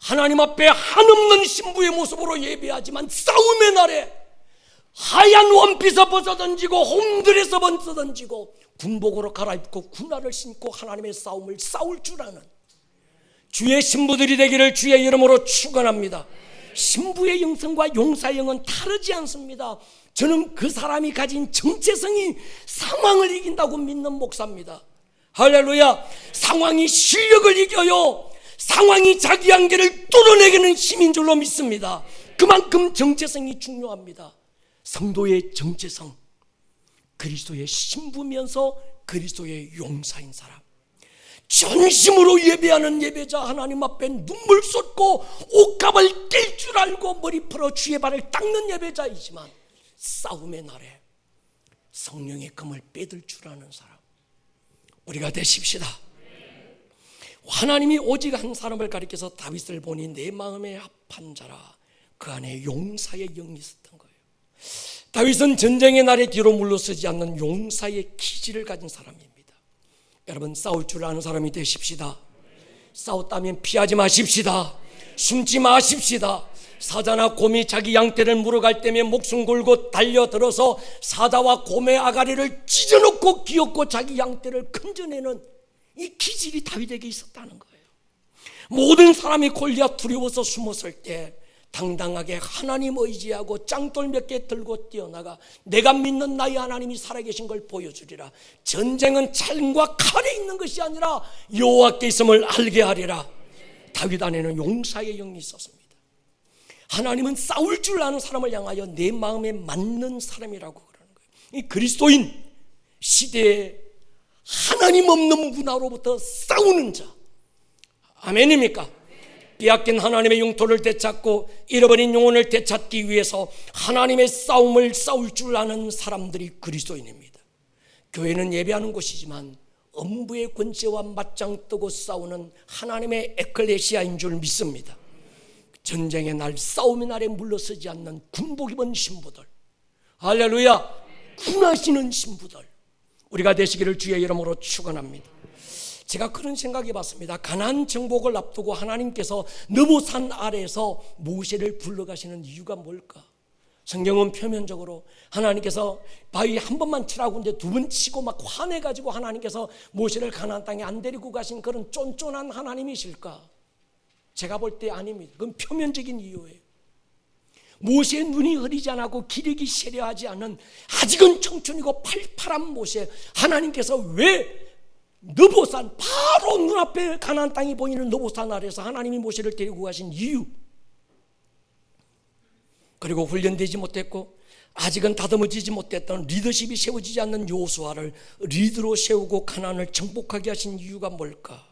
하나님 앞에 한없는 신부의 모습으로 예배하지만 싸움의 날에 하얀 원피스 벗어던지고 홈들에서 벗어던지고 군복으로 갈아입고 군화를 신고 하나님의 싸움을 싸울 줄 아는 주의 신부들이 되기를 주의 이름으로 축원합니다. 신부의 영성과 용사의 영은 다르지 않습니다. 저는 그 사람이 가진 정체성이 상황을 이긴다고 믿는 목사입니다. 할렐루야. 상황이 실력을 이겨요. 상황이 자기 한계를 뚫어내기는 힘인 줄로 믿습니다. 그만큼 정체성이 중요합니다. 성도의 정체성, 그리스도의 신부면서 그리스도의 용사인 사람, 전심으로 예배하는 예배자, 하나님 앞에 눈물 쏟고 옷값을 뗄 줄 알고 머리 풀어 주의 발을 닦는 예배자이지만 싸움의 날에 성령의 금을 빼들 줄 아는 사람, 우리가 되십시다. 하나님이 오직 한 사람을 가리켜서 다윗을 보니 내 마음에 합한 자라, 그 안에 용사의 영이 있었던 거예요. 다윗은 전쟁의 날에 뒤로 물러서지 않는 용사의 기질을 가진 사람입니다. 여러분, 싸울 줄 아는 사람이 되십시다. 싸웠다면 피하지 마십시다. 숨지 마십시다. 사자나 곰이 자기 양떼를 물어갈 때면 목숨 걸고 달려들어서 사자와 곰의 아가리를 찢어놓고 기어코 자기 양떼를 건져내는 이 기질이 다윗에게 있었다는 거예요. 모든 사람이 골리앗 두려워서 숨었을 때 당당하게 하나님 의지하고 짱돌 몇 개 들고 뛰어나가 내가 믿는 나의 하나님이 살아계신 걸 보여주리라. 전쟁은 창과 칼에 있는 것이 아니라 여호와께 있음을 알게 하리라. 다윗 안에는 용사의 영이 있었습니다. 하나님은 싸울 줄 아는 사람을 향하여 내 마음에 맞는 사람이라고 그러는 거예요. 이 그리스도인 시대에 하나님 없는 문화로부터 싸우는 자, 아멘입니까? 빼앗긴 하나님의 영토를 되찾고 잃어버린 영혼을 되찾기 위해서 하나님의 싸움을 싸울 줄 아는 사람들이 그리스도인입니다. 교회는 예배하는 곳이지만 엄부의 권세와 맞짱 뜨고 싸우는 하나님의 에클레시아인 줄 믿습니다. 전쟁의 날, 싸움의 날에 물러서지 않는 군복 입은 신부들, 할렐루야, 군하시는 신부들, 우리가 되시기를 주의 이름으로 축원합니다. 제가 그런 생각해 봤습니다. 가나안 정복을 앞두고 하나님께서 느보산 아래에서 모세를 불러가시는 이유가 뭘까? 성경은 표면적으로 하나님께서 바위 한 번만 치라고 하는데 두 번 치고 막 화내가지고 하나님께서 모세를 가나안 땅에 안 데리고 가신 그런 쫀쫀한 하나님이실까? 제가 볼 때 아닙니다. 그건 표면적인 이유예요. 모세의 눈이 흐리지 않고 기력이 세려하지 않은 아직은 청춘이고 팔팔한 모세, 하나님께서 왜 느보산, 바로 눈앞에 가나안 땅이 보이는 느보산 아래서 하나님이 모세를 데리고 가신 이유, 그리고 훈련되지 못했고 아직은 다듬어지지 못했던 리더십이 세워지지 않는 여호수아를 리더로 세우고 가나안을 정복하게 하신 이유가 뭘까?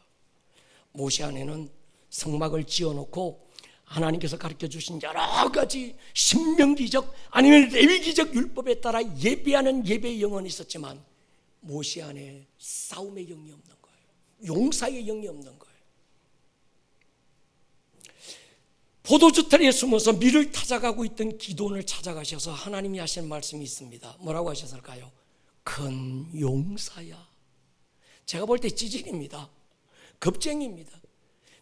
모세 안에는 성막을 지어놓고 하나님께서 가르쳐 주신 여러 가지 신명기적 아니면 레위기적 율법에 따라 예배하는 예배의 영혼이 있었지만 모세 안에 싸움의 영이 없는 거예요. 용사의 영이 없는 거예요. 포도주틀에 숨어서 밀을 타작하고 있던 기도원을 찾아가셔서 하나님이 하신 말씀이 있습니다. 뭐라고 하셨을까요? 큰 용사야. 제가 볼 때 찌질입니다. 겁쟁이입니다.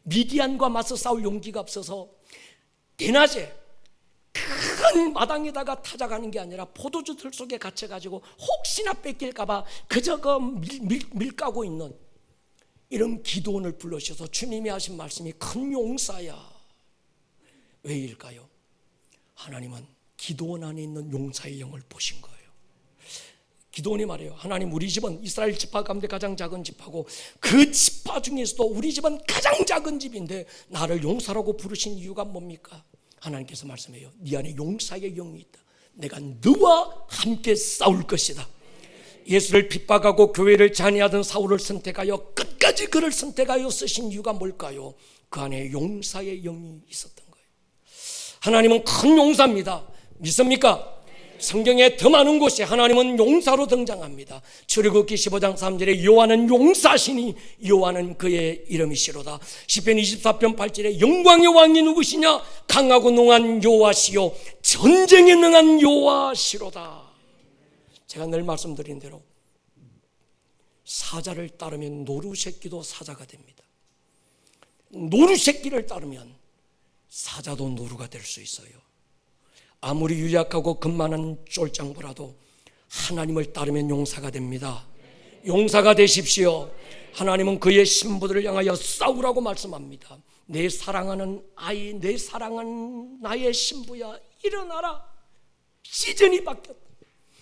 미디안과 맞서 싸울 용기가 없어서 대낮에 큰 마당에다가 타작하는 게 아니라 포도주틀 속에 갇혀가지고 혹시나 뺏길까봐 그저 밀 까고 있는 이런 기도원을 불러셔서 주님이 하신 말씀이 큰 용사야. 왜일까요? 하나님은 기도원 안에 있는 용사의 영을 보신 거예요. 기도원이 말해요. 하나님, 우리 집은 이스라엘 지파 가운데 가장 작은 집하고 그 지파 중에서도 우리 집은 가장 작은 집인데 나를 용사라고 부르신 이유가 뭡니까? 하나님께서 말씀해요. 네 안에 용사의 영이 있다. 내가 너와 함께 싸울 것이다. 예수를 핍박하고 교회를 잔해하던 사울을 선택하여 끝까지 그를 선택하여 쓰신 이유가 뭘까요? 그 안에 용사의 영이 있었던 거예요. 하나님은 큰 용사입니다. 믿습니까? 성경에 더 많은 곳에 하나님은 용사로 등장합니다. 출애굽기 15장 3절에 여호와는 용사시니 여호와는 그의 이름이시로다. 시편 24편 8절에 영광의 왕이 누구시냐? 강하고 능한 여호와시요 전쟁에 능한 여호와시로다. 제가 늘 말씀드린 대로 사자를 따르면 노루새끼도 사자가 됩니다. 노루새끼를 따르면 사자도 노루가 될 수 있어요. 아무리 유약하고 겁많은 쫄장부라도 하나님을 따르면 용사가 됩니다. 용사가 되십시오. 하나님은 그의 신부들을 향하여 싸우라고 말씀합니다. 내 사랑하는 아이, 내 사랑하는 나의 신부야, 일어나라. 시즌이 바뀌었다.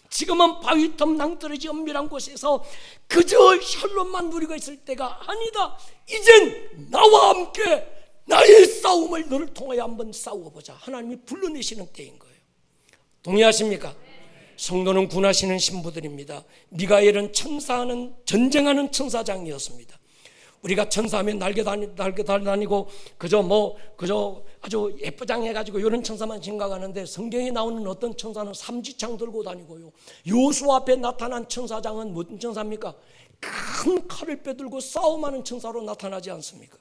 지금은 바위틈 낭떠러지 엄밀한 곳에서 그저 혈론만 누리고 있을 때가 아니다. 이젠 나와 함께 나의 싸움을 너를 통하여 한번 싸워보자. 하나님이 불러내시는 때인 거예요. 동의하십니까? 성도는 군하시는 신부들입니다. 미가엘은 천사하는 전쟁하는 천사장이었습니다. 우리가 천사하면 날개 다니고 그저 아주 예쁘장해가지고 이런 천사만 생각하는데 성경에 나오는 어떤 천사는 삼지창 들고 다니고요. 요수 앞에 나타난 천사장은 무슨 천사입니까? 큰 칼을 빼들고 싸움하는 천사로 나타나지 않습니까?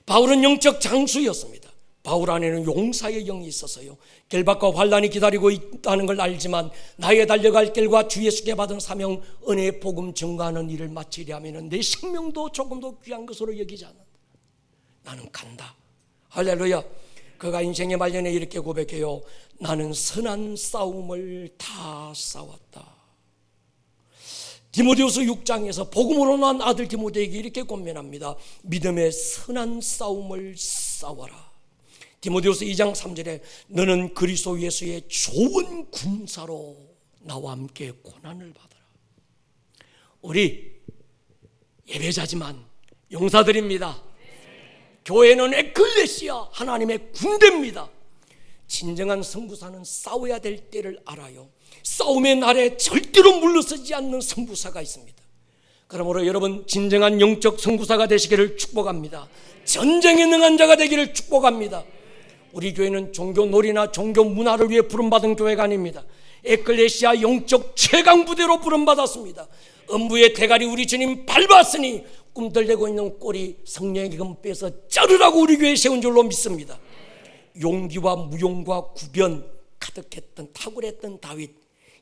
바울은 영적 장수였습니다. 바울 안에는 용사의 영이 있어서요. 결박과 환난이 기다리고 있다는 걸 알지만 나의 달려갈 길과 주 예수께 받은 사명 은혜의 복음 증거하는 일을 마치려 하면 내 생명도 조금도 귀한 것으로 여기지 않는다. 나는 간다. 할렐루야. 그가 인생의 말년에 이렇게 고백해요. 나는 선한 싸움을 다 싸웠다. 디모데후서 6장에서 복음으로 난 아들 디모데에게 이렇게 권면합니다. 믿음의 선한 싸움을 싸워라. 디모데후서 2장 3절에 너는 그리스도 예수의 좋은 군사로 나와 함께 고난을 받아라. 우리 예배자지만 용사들입니다. 교회는 에클레시아, 하나님의 군대입니다. 진정한 선구사는 싸워야 될 때를 알아요. 싸움의 날에 절대로 물러서지 않는 선구사가 있습니다. 그러므로 여러분 진정한 영적 선구사가 되시기를 축복합니다. 전쟁에 능한 자가 되기를 축복합니다. 우리 교회는 종교 놀이나 종교 문화를 위해 부름받은 교회가 아닙니다. 에클레시아 영적 최강부대로 부름받았습니다. 음부의 대가리 우리 주님 밟았으니 꿈틀대고 있는 꼬리 성령의 금 빼서 자르라고 우리 교회에 세운 줄로 믿습니다. 용기와 무용과 구변 가득했던 탁월했던 다윗.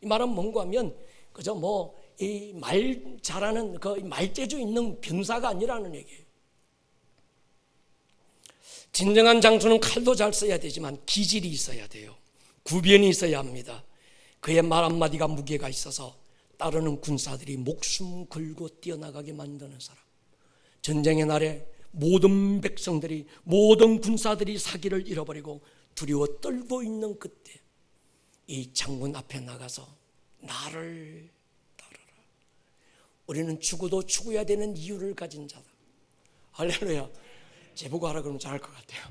이 말은 뭔가 하면 그저 이 말 잘하는 그 말재주 있는 병사가 아니라는 얘기예요. 진정한 장수는 칼도 잘 써야 되지만 기질이 있어야 돼요. 구변이 있어야 합니다. 그의 말 한마디가 무게가 있어서 따르는 군사들이 목숨 걸고 뛰어나가게 만드는 사람. 전쟁의 날에 모든 백성들이 모든 군사들이 사기를 잃어버리고 두려워 떨고 있는 그때 이 장군 앞에 나가서 나를 따르라. 우리는 죽어도 죽어야 되는 이유를 가진 자다. 할렐루야. 제보고 하라 그러면 잘할 것 같아요.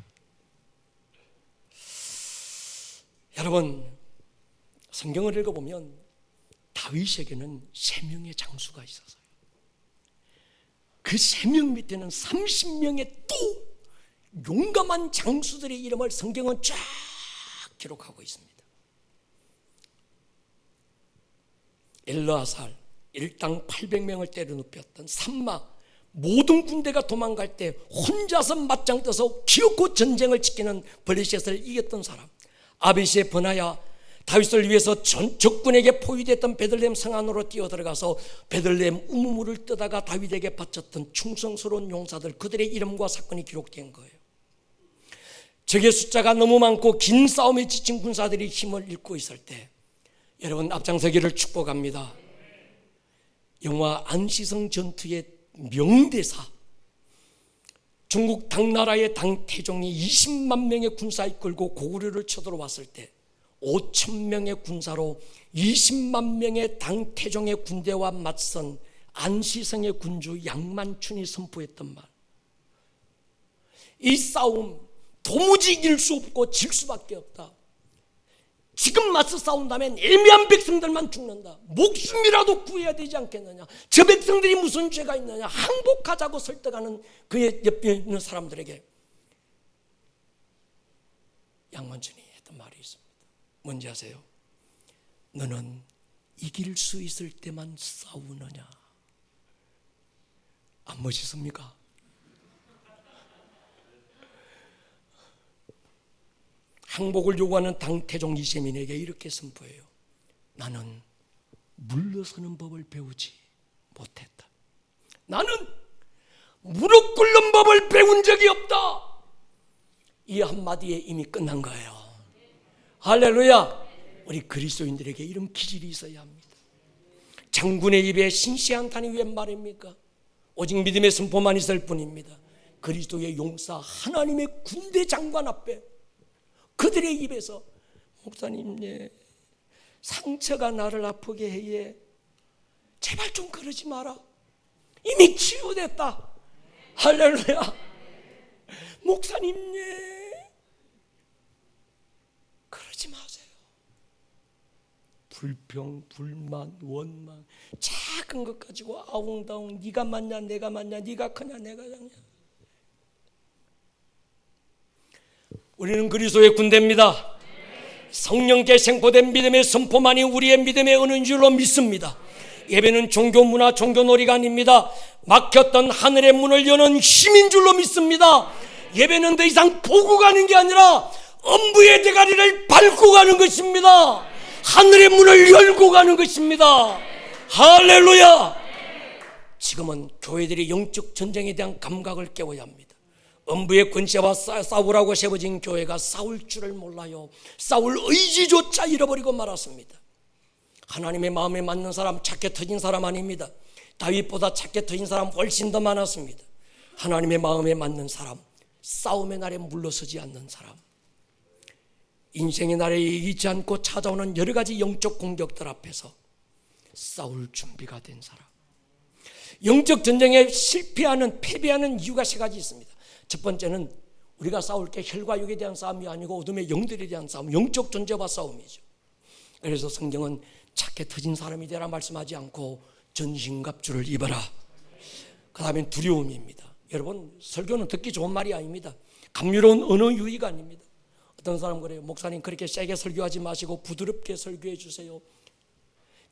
여러분 성경을 읽어보면 다윗에게는 3명의 장수가 있었어요. 그 3명 밑에는 30명의 또 용감한 장수들의 이름을 성경은 쫙 기록하고 있습니다. 엘르아살 일당 800명을 때려눕혔던 삼마, 모든 군대가 도망갈 때 혼자서 맞짱 떠서 기어코 전쟁을 지키는 블레셋을 이겼던 사람. 아비시의 버나야, 다윗을 위해서 적군에게 포위됐던 베들레헴 성 안으로 뛰어들어가서 베들레헴 우물을 뜨다가 다윗에게 바쳤던 충성스러운 용사들, 그들의 이름과 사건이 기록된 거예요. 적의 숫자가 너무 많고 긴 싸움에 지친 군사들이 힘을 잃고 있을 때 여러분 앞장서기를 축복합니다. 영화 안시성 전투의 명대사, 중국 당나라의 당태종이 20만 명의 군사 이끌고 고구려를 쳐들어왔을 때 5천 명의 군사로 20만 명의 당태종의 군대와 맞선 안시성의 군주 양만춘이 선포했던 말. 이 싸움 도무지 이길 수 없고 질 수밖에 없다. 지금 맞서 싸운다면 애매한 백성들만 죽는다. 목숨이라도 구해야 되지 않겠느냐. 저 백성들이 무슨 죄가 있느냐. 항복하자고 설득하는 그의 옆에 있는 사람들에게 양만춘이 했던 말이 있습니다. 뭔지 아세요? 너는 이길 수 있을 때만 싸우느냐? 안 멋있습니까? 항복을 요구하는 당태종 이세민에게 이렇게 선포해요. 나는 물러서는 법을 배우지 못했다. 나는 무릎 꿇는 법을 배운 적이 없다. 이 한마디에 이미 끝난 거예요. 할렐루야. 우리 그리스도인들에게 이런 기질이 있어야 합니다. 장군의 입에 신시한 탄이 웬 말입니까? 오직 믿음의 선포만 있을 뿐입니다. 그리스도의 용사 하나님의 군대 장관 앞에 그들의 입에서 목사님, 상처가 나를 아프게 해. 제발 좀 그러지 마라. 이미 치유됐다. 할렐루야. 목사님, 그러지 마세요. 불평, 불만, 원망, 작은 것 가지고 아웅다웅 네가 맞냐 내가 맞냐, 네가 크냐 내가 작냐. 우리는 그리스도의 군대입니다. 성령께 생포된 믿음의 선포만이 우리의 믿음의 은인 줄로 믿습니다. 예배는 종교 문화, 종교 놀이가 아닙니다. 막혔던 하늘의 문을 여는 힘인 줄로 믿습니다. 예배는 더 이상 보고 가는 게 아니라 엄부의 대가리를 밟고 가는 것입니다. 하늘의 문을 열고 가는 것입니다. 할렐루야. 지금은 교회들이 영적 전쟁에 대한 감각을 깨워야 합니다. 엄부의 권세와 싸우라고 세워진 교회가 싸울 줄을 몰라요. 싸울 의지조차 잃어버리고 말았습니다. 하나님의 마음에 맞는 사람, 착해 터진 사람 아닙니다. 다윗보다 착해 터진 사람 훨씬 더 많았습니다. 하나님의 마음에 맞는 사람, 싸움의 날에 물러서지 않는 사람, 인생의 날에 이기지 않고 찾아오는 여러 가지 영적 공격들 앞에서 싸울 준비가 된 사람. 영적 전쟁에 실패하는, 패배하는 이유가 세 가지 있습니다. 첫 번째는 우리가 싸울 게 혈과 육에 대한 싸움이 아니고 어둠의 영들에 대한 싸움, 영적 존재와 싸움이죠. 그래서 성경은 착해 터진 사람이 되라 말씀하지 않고 전신갑주를 입어라. 그 다음엔 두려움입니다. 여러분, 설교는 듣기 좋은 말이 아닙니다. 감미로운 언어 유희가 아닙니다. 어떤 사람 그래요. 목사님 그렇게 세게 설교하지 마시고 부드럽게 설교해 주세요.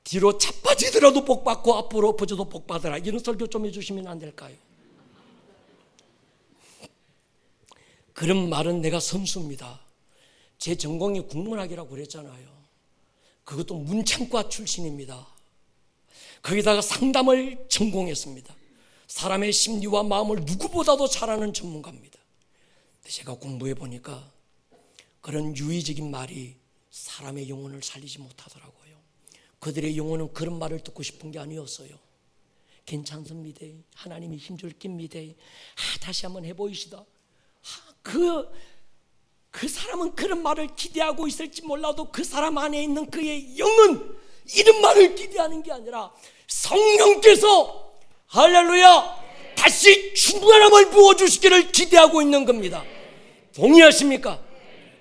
뒤로 자빠지더라도 복받고 앞으로 엎어져도 복받으라. 이런 설교 좀 해주시면 안 될까요? 그런 말은 내가 선수입니다. 제 전공이 국문학이라고 그랬잖아요. 그것도 문창과 출신입니다. 거기다가 상담을 전공했습니다. 사람의 심리와 마음을 누구보다도 잘 아는 전문가입니다. 근데 제가 공부해 보니까 그런 유의적인 말이 사람의 영혼을 살리지 못하더라고요. 그들의 영혼은 그런 말을 듣고 싶은 게 아니었어요. 괜찮습니다. 하나님이 힘줄 깁니다. 다시 한번 해보이시다. 그 사람은 그런 말을 기대하고 있을지 몰라도 그 사람 안에 있는 그의 영은 이런 말을 기대하는 게 아니라 성령께서 할렐루야 다시 충만함을 부어주시기를 기대하고 있는 겁니다. 동의하십니까?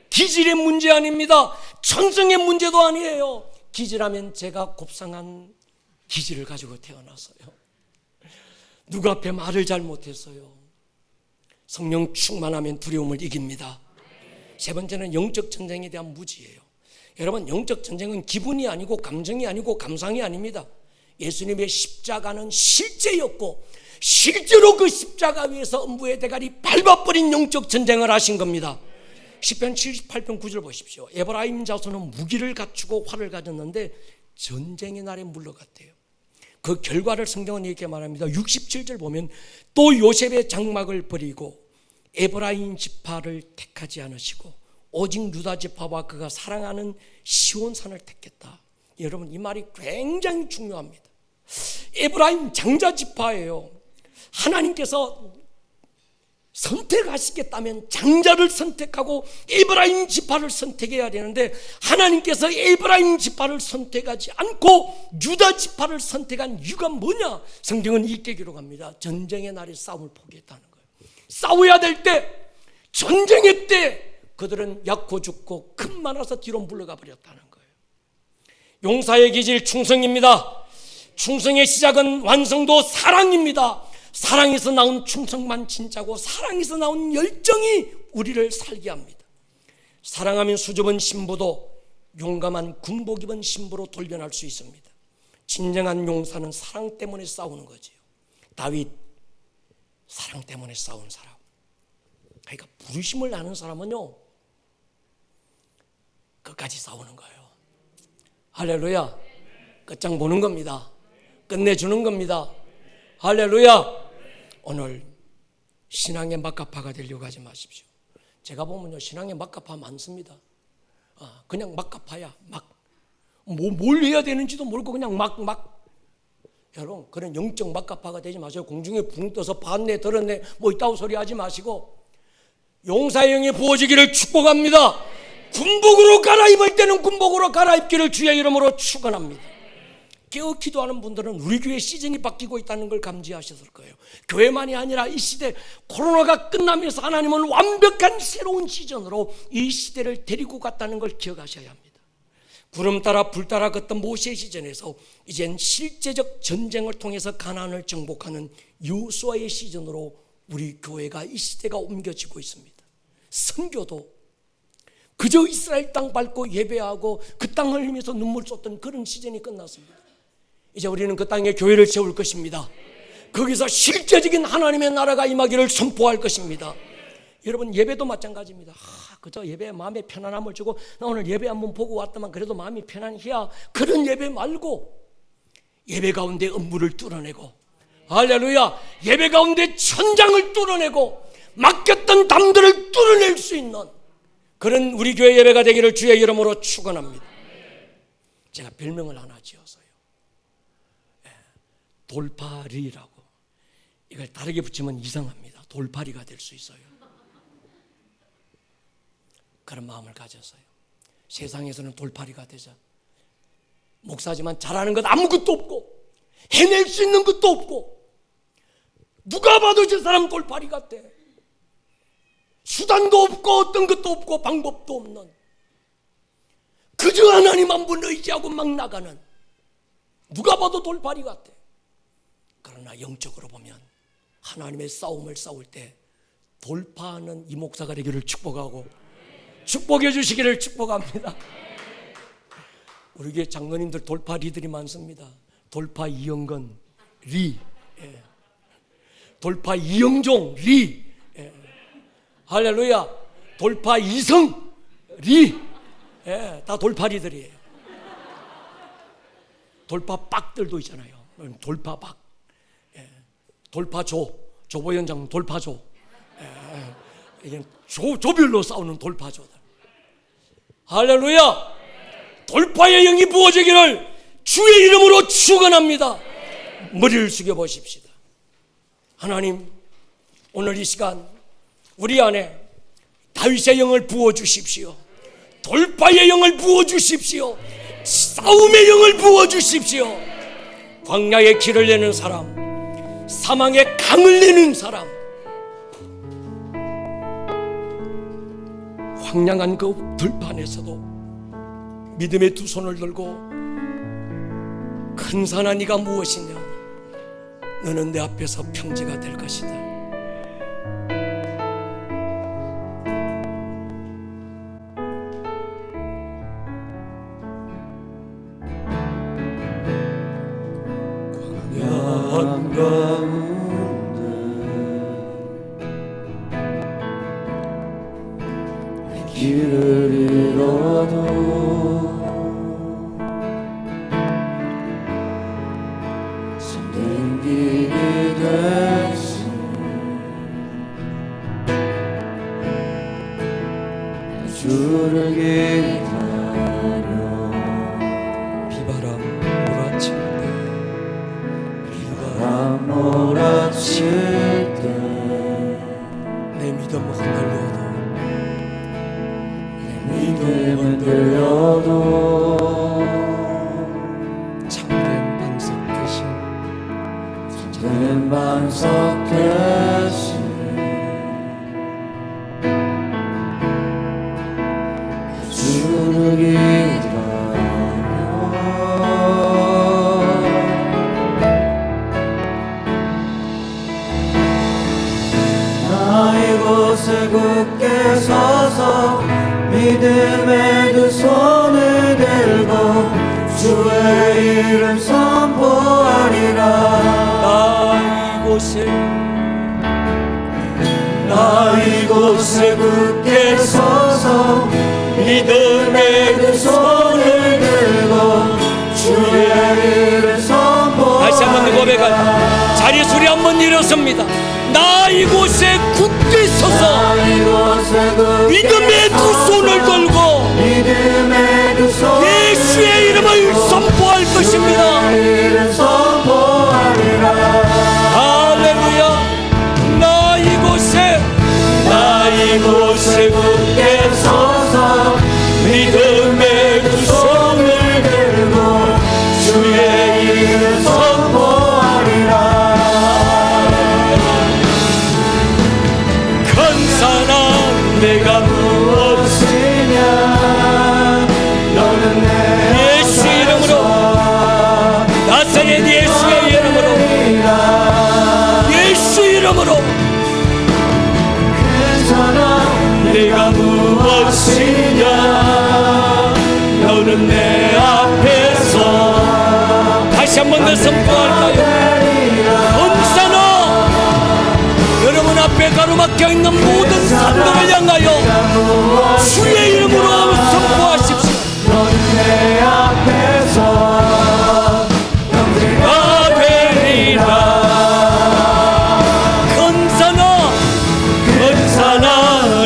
기질의 문제 아닙니다. 천성의 문제도 아니에요. 기질하면 제가 곱상한 기질을 가지고 태어났어요. 누구 앞에 말을 잘 못했어요. 성령 충만하면 두려움을 이깁니다. 세 번째는 영적 전쟁에 대한 무지예요. 여러분, 영적 전쟁은 기분이 아니고 감정이 아니고 감상이 아닙니다. 예수님의 십자가는 실제였고 실제로 그 십자가 위에서 엄부의 대가리 밟아버린 영적 전쟁을 하신 겁니다. 시편 78편 9절 보십시오. 에브라임 자손은 무기를 갖추고 활을 가졌는데 전쟁의 날에 물러갔대요. 그 결과를 성경은 이렇게 말합니다. 67절 보면 또 요셉의 장막을 버리고 에브라임 지파를 택하지 않으시고 오직 유다 지파와 그가 사랑하는 시온산을 택했다. 여러분, 이 말이 굉장히 중요합니다. 에브라임 장자 지파예요. 하나님께서 선택하시겠다면 장자를 선택하고 에브라임 지파를 선택해야 되는데 하나님께서 에브라임 지파를 선택하지 않고 유다 지파를 선택한 이유가 뭐냐? 성경은 이렇게 기록합니다. 전쟁의 날에 싸움을 포기했다는 거예요. 싸워야 될 때, 전쟁의 때 그들은 약고 죽고 큰 많아서 뒤로 물러가 버렸다는 거예요. 용사의 기질 충성입니다. 충성의 시작은 완성도 사랑입니다. 사랑에서 나온 충성만 진짜고 사랑에서 나온 열정이 우리를 살게 합니다. 사랑하면 수줍은 신부도 용감한 군복 입은 신부로 돌변할 수 있습니다. 진정한 용사는 사랑 때문에 싸우는 거지요. 다윗, 사랑 때문에 싸운 사람. 그러니까 부르심을 아는 사람은요, 끝까지 싸우는 거예요. 할렐루야. 끝장 보는 겁니다. 끝내주는 겁니다. 할렐루야. 오늘 신앙의 막가파가 되려고 하지 마십시오. 제가 보면요, 신앙의 막가파 많습니다. 그냥 막가파야. 뭘 해야 되는지도 모르고 그냥 막. 여러분, 그런 영적 막가파가 되지 마세요. 공중에 붕 떠서 봤네 들었네 뭐 있다고 소리 하지 마시고 용사의 영이 부어지기를 축복합니다. 군복으로 갈아입을 때는 군복으로 갈아입기를 주의 이름으로 축원합니다. 깨어 기도하는 분들은 우리 교회 시즌이 바뀌고 있다는 걸 감지하셨을 거예요. 교회만이 아니라 이 시대, 코로나가 끝나면서 하나님은 완벽한 새로운 시즌으로 이 시대를 데리고 갔다는 걸 기억하셔야 합니다. 구름 따라 불 따라 걷던 모세 시즌에서 이젠 실제적 전쟁을 통해서 가나안을 정복하는 여호수아의 시즌으로 우리 교회가 이 시대가 옮겨지고 있습니다. 선교도 그저 이스라엘 땅 밟고 예배하고 그 땅을 흘리면서 눈물 쏟던 그런 시즌이 끝났습니다. 이제 우리는 그 땅에 교회를 세울 것입니다. 거기서 실제적인 하나님의 나라가 임하기를 선포할 것입니다. 여러분, 예배도 마찬가지입니다. 그저 예배에 마음의 편안함을 주고 나 오늘 예배 한번 보고 왔더만 그래도 마음이 편안해야, 그런 예배 말고 예배 가운데 음물을 뚫어내고, 할렐루야, 예배 가운데 천장을 뚫어내고 맡겼던 담들을 뚫어낼 수 있는 그런 우리 교회 예배가 되기를 주의 이름으로 축원합니다. 제가 별명을 하나 지었어요. 돌파리라고. 이걸 다르게 붙이면 이상합니다. 돌파리가 될 수 있어요. 그런 마음을 가졌어요. 세상에서는 돌파리가 되자. 목사지만 잘하는 것 아무것도 없고 해낼 수 있는 것도 없고 누가 봐도 저 사람 돌파리 같아. 수단도 없고 어떤 것도 없고 방법도 없는, 그저 하나님 한 분 의지하고 막 나가는, 누가 봐도 돌파리 같아. 그러나 영적으로 보면 하나님의 싸움을 싸울 때 돌파하는 이 목사가 되기를 축복하고 축복해 주시기를 축복합니다. 우리 교회 장로님들 돌파리들이 많습니다. 돌파 이영건 리, 돌파 이영종 리, 할렐루야, 돌파 이성 리, 다 돌파리들이에요. 돌파 빡들도 있잖아요. 돌파 박, 돌파조, 조보현장 돌파조, 이게 조별로 싸우는 돌파조들. 할렐루야. 돌파의 영이 부어지기를 주의 이름으로 축원합니다. 머리를 숙여 보십시다. 하나님, 오늘 이 시간 우리 안에 다윗의 영을 부어주십시오. 돌파의 영을 부어주십시오. 싸움의 영을 부어주십시오. 광야의 길을 내는 사람, 사망의 강을 내는 사람, 황량한 그 들판에서도 믿음의 두 손을 들고 큰 산아 네가 무엇이냐, 너는 내 앞에서 평지가 될 것이다. 광야한 가운데 길을 잃어도 손 댕기게 되신 주를 기다려 비바람 몰아칠 때, 비바람 몰아칠 때 내 믿음 흔들려도, 믿음은 들려도 참된 반석 대신 된 반석 대신 주를 기다려 나 이곳에 굳게 서서 믿음의 두 손을 들고 주의 이름 선포하리라. 나 이곳에 굳게 서서 믿음의 두 손을 들고 주의 이름 선포하리라. 다시 한번 고백할 자리 소리 한번 일어섭니다. 나 이곳에 굳게 서서 믿음의 두 손을 들고 예수의 이름을 선포할 것입니다. 할렐루야. 나 이곳에 굳게 서서 믿음의 두 손을 들고 주의 이름 선포하리라. 감사나 내가 무엇이냐 너는 내 예수 이름으로 나사렛 예수의 이름으로 예수 이름으로 내가 무엇이냐 너는 내 앞에서 다시 한 번 더 선포할까요? 언사나 여러분 앞에 가로막혀 있는 모든 산들을 향하여 주의 이름으로 선포하십시오. 너는 내 앞에서 나 되리라. 건사나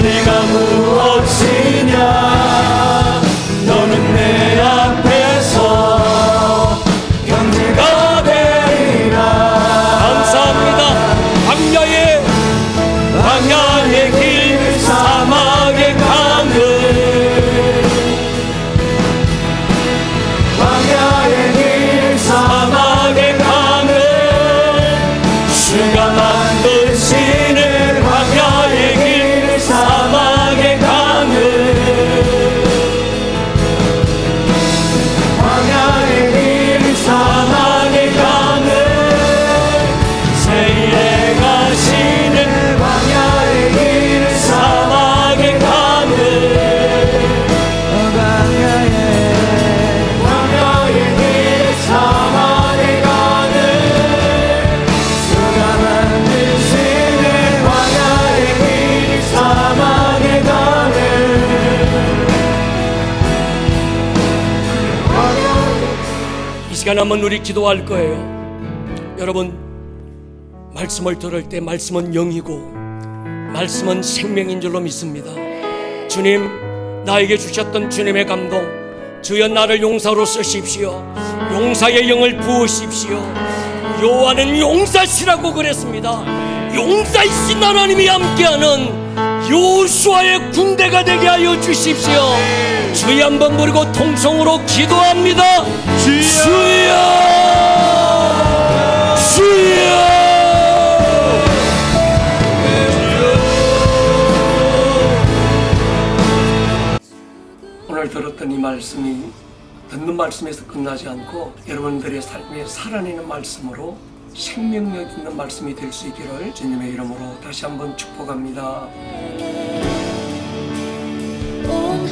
네가 무엇이냐 너는 내 앞에서 경제가 되리라. 감사합니다. 광야의 길 사막의 강을 광야의 길 사막의 강을 주가 만드시는 광야의 길 사막의 강을 광야의 길 사막의 강을 세일에 가시는 광야의 길 사막의 강을 광야의 길 사막의 강을 주가 만드시는 광야의 길 사막의 강을 이 시간 한번 우리 기도할 거예요. 여러분, 말씀을 들을 때 말씀은 영이고 말씀은 생명인 줄로 믿습니다. 주님, 나에게 주셨던 주님의 감동, 주여 나를 용사로 쓰십시오. 용사의 영을 부으십시오. 요한은 용사시라고 그랬습니다. 용사이신 하나님이 함께하는 요수아의 군대가 되게 하여 주십시오. 주여 한번 부르고 통성으로 기도합니다. 주여, 주여. 오늘 들었던 이 말씀이 듣는 말씀에서 끝나지 않고 여러분들의 삶에 살아내는 말씀으로 생명력 있는 말씀이 될 수 있기를 주님의 이름으로 다시 한번 축복합니다. 온